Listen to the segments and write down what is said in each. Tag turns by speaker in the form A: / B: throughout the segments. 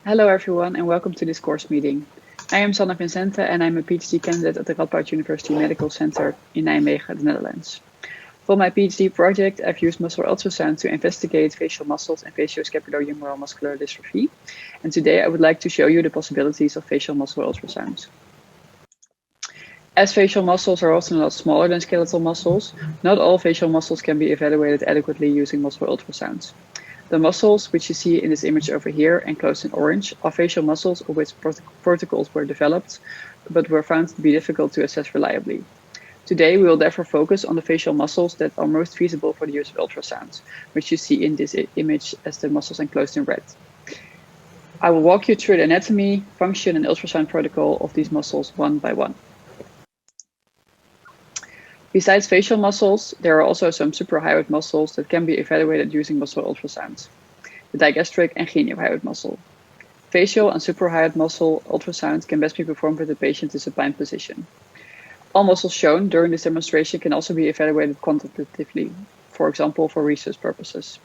A: Hello everyone and welcome to this course meeting. I am Sanne Vincenten and I'm a PhD candidate at the Radboud University Medical Center in Nijmegen, the Netherlands. For my PhD project, I've used muscle ultrasound to investigate facial muscles and facioscapulohumeral muscular dystrophy. And today I would like to show you the possibilities of facial muscle ultrasound. As facial muscles are often a lot smaller than skeletal muscles, not all facial muscles can be evaluated adequately using muscle ultrasound. The muscles, which you see in this image over here, enclosed in orange, are facial muscles of which protocols were developed, but were found to be difficult to assess reliably. Today, we will therefore focus on the facial muscles that are most feasible for the use of ultrasound, which you see in this image as the muscles enclosed in red. I will walk you through the anatomy, function, and ultrasound protocol of these muscles one by one. Besides facial muscles, there are also some suprahyoid muscles that can be evaluated using muscle ultrasound, the digastric and geniohyoid muscle. Facial and suprahyoid muscle ultrasound can best be performed with the patient in supine position. All muscles shown during this demonstration can also be evaluated quantitatively, for example, for research purposes.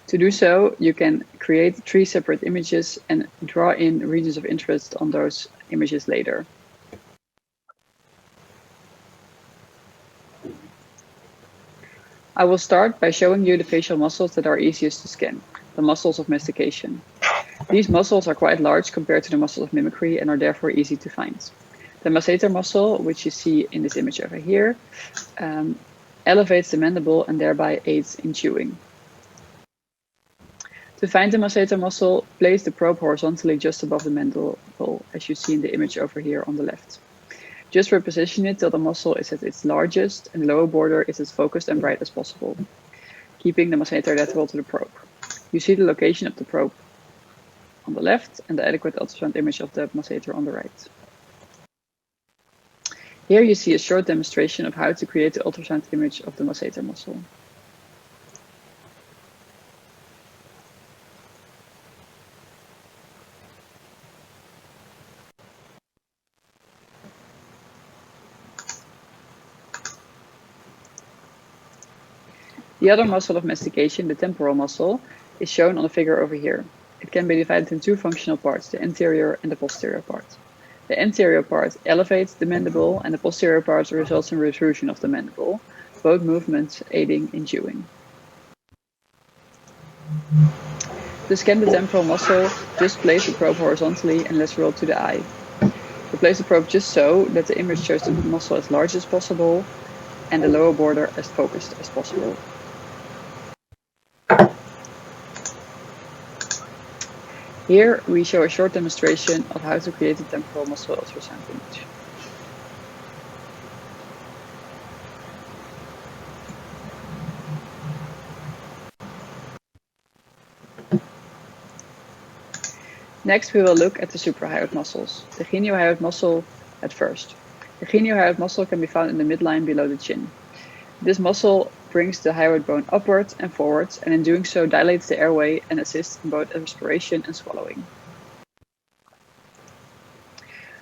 A: To do so, you can create 3 separate images and draw in regions of interest on those images later. I will start by showing you the facial muscles that are easiest to scan, the muscles of mastication. These muscles are quite large compared to the muscles of mimicry and are therefore easy to find. The masseter muscle, which you see in this image over here, elevates the mandible and thereby aids in chewing. To find the masseter muscle, place the probe horizontally just above the mandible, as you see in the image over here on the left. Just reposition it till the muscle is at its largest and the lower border is as focused and bright as possible, keeping the masseter lateral to the probe. You see the location of the probe on the left and the adequate ultrasound image of the masseter on the right. Here you see a short demonstration of how to create the ultrasound image of the masseter muscle. The other muscle of mastication, the temporal muscle, is shown on the figure over here. It can be divided in 2 functional parts, the anterior and the posterior part. The anterior part elevates the mandible and the posterior part results in retrusion of the mandible, both movements aiding in chewing. To scan the temporal muscle, just place the probe horizontally and lateral to the eye. To place the probe just so that the image shows the muscle as large as possible and the lower border as focused as possible. Here we show a short demonstration of how to create a temporal muscle ultrasound image. Next we will look at the suprahyoid muscles, the geniohyoid muscle at first. The geniohyoid muscle can be found in the midline below the chin. This muscle brings the hyoid bone upwards and forwards, and in doing so dilates the airway and assists in both respiration and swallowing.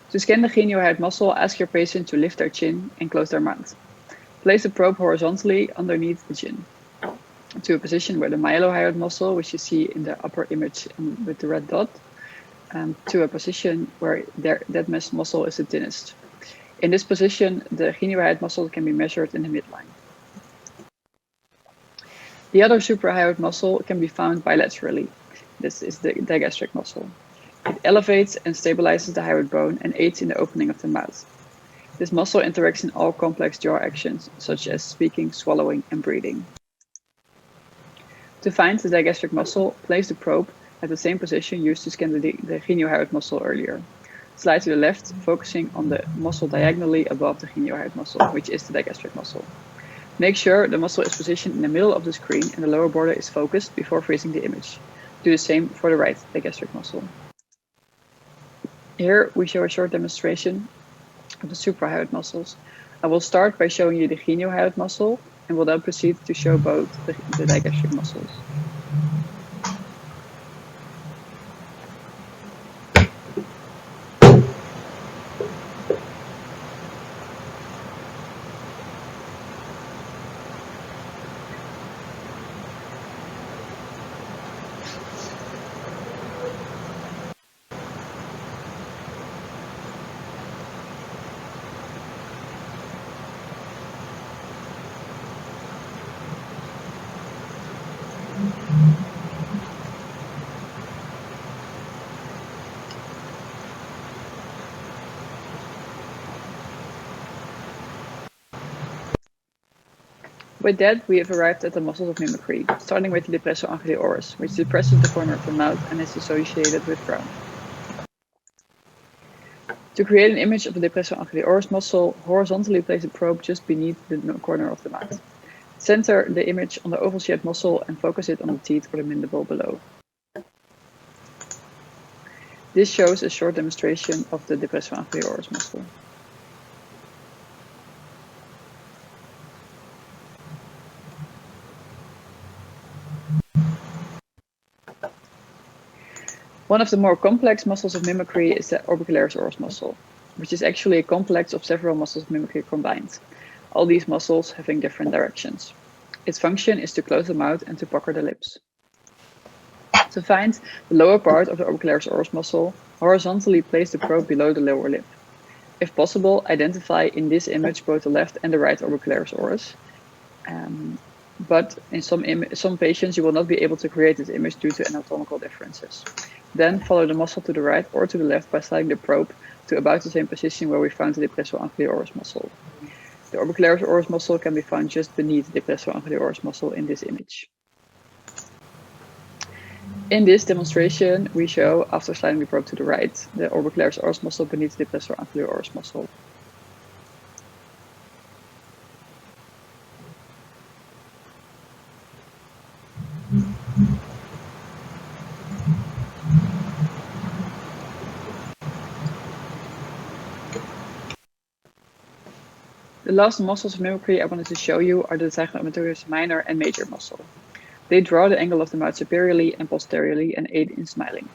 A: To scan the geniohyoid muscle, ask your patient to lift their chin and close their mouth. Place the probe horizontally underneath the chin to a position where the myelohyoid muscle, which you see in the upper image with the red dot, to a position where that muscle is the thinnest. In this position, the geniohyoid muscle can be measured in the midline. The other suprahyoid muscle can be found bilaterally. This is the digastric muscle. It elevates and stabilizes the hyoid bone and aids in the opening of the mouth. This muscle interacts in all complex jaw actions, such as speaking, swallowing, and breathing. To find the digastric muscle, place the probe at the same position used to scan the geniohyoid muscle earlier. Slide to the left, focusing on the muscle diagonally above the geniohyoid muscle, which is the digastric muscle. Make sure the muscle is positioned in the middle of the screen and the lower border is focused before freezing the image. Do the same for the right digastric muscle. Here we show a short demonstration of the suprahyoid muscles. I will start by showing you the geniohyoid muscle and will then proceed to show both the digastric muscles. With that, we have arrived at the muscles of mimicry, starting with the Depressor anguli Oris, which depresses the corner of the mouth and is associated with frowning. To create an image of the Depressor anguli Oris muscle, horizontally place a probe just beneath the corner of the mouth. Center the image on the oval shaped muscle and focus it on the teeth or the mandible below. This shows a short demonstration of the Depressor anguli Oris muscle. One of the more complex muscles of mimicry is the Orbicularis Oris muscle, which is actually a complex of several muscles of mimicry combined, all these muscles having different directions. Its function is to close the mouth and to pucker the lips. To find the lower part of the Orbicularis Oris muscle, horizontally place the probe below the lower lip. If possible, identify in this image both the left and the right Orbicularis Oris. But in some patients, you will not be able to create this image due to anatomical differences. Then follow the muscle to the right or to the left by sliding the probe to about the same position where we found the Depressor anguli Oris muscle. The Orbicularis Oris muscle can be found just beneath the Depressor anguli Oris muscle in this image. In this demonstration, we show, after sliding the probe to the right, the Orbicularis Oris muscle beneath the Depressor anguli Oris muscle. The last muscles of mimicry I wanted to show you are the Zygomaticus minor and major muscle. They draw the angle of the mouth superiorly and posteriorly and aid in smiling.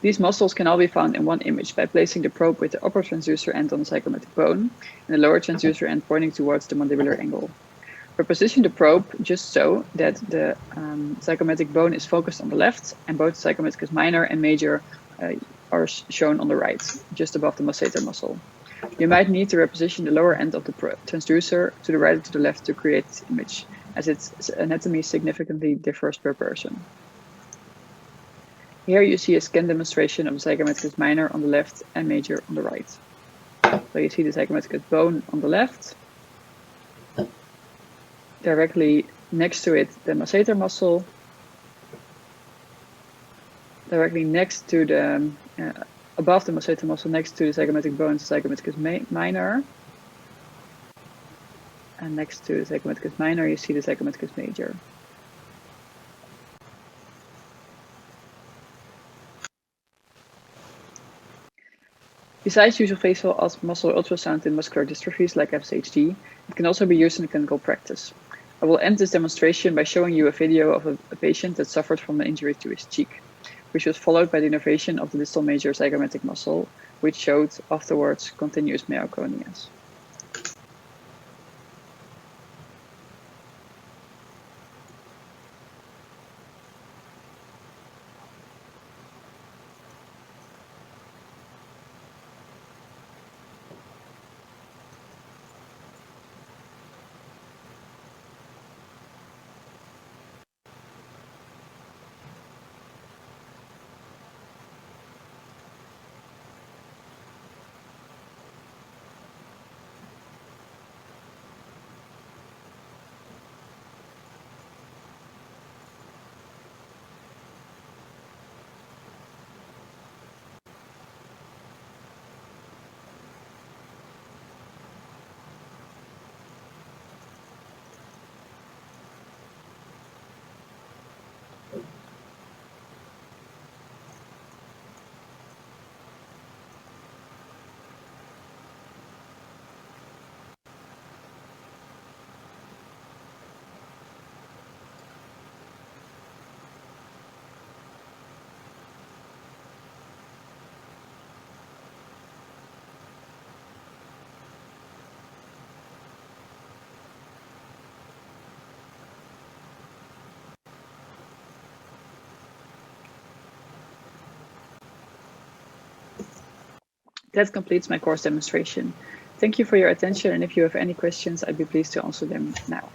A: These muscles can all be found in one image by placing the probe with the upper transducer end on the zygomatic bone and the lower transducer end pointing towards the mandibular angle. We position the probe just so that the zygomatic bone is focused on the left and both Zygomaticus minor and major are shown on the right, just above the Masseter muscle. You might need to reposition the lower end of the transducer to the right or to the left to create this image, as its anatomy significantly differs per person. Here you see a scan demonstration of the Zygomaticus minor on the left and major on the right. So you see the Zygomaticus bone on the left. Directly next to it, the Masseter muscle. Directly next to the, above the Masseter muscle, next to the zygomatic bone, the Zygomaticus minor. And next to the Zygomaticus minor, you see the Zygomaticus major. Besides use of facial muscle ultrasound in muscular dystrophies like FSHD, it can also be used in clinical practice. I will end this demonstration by showing you a video of a patient that suffered from an injury to his cheek, which was followed by the innervation of the distal major zygomatic muscle, which showed afterwards continuous myoclonias. That completes my course demonstration. Thank you for your attention, and if you have any questions, I'd be pleased to answer them now.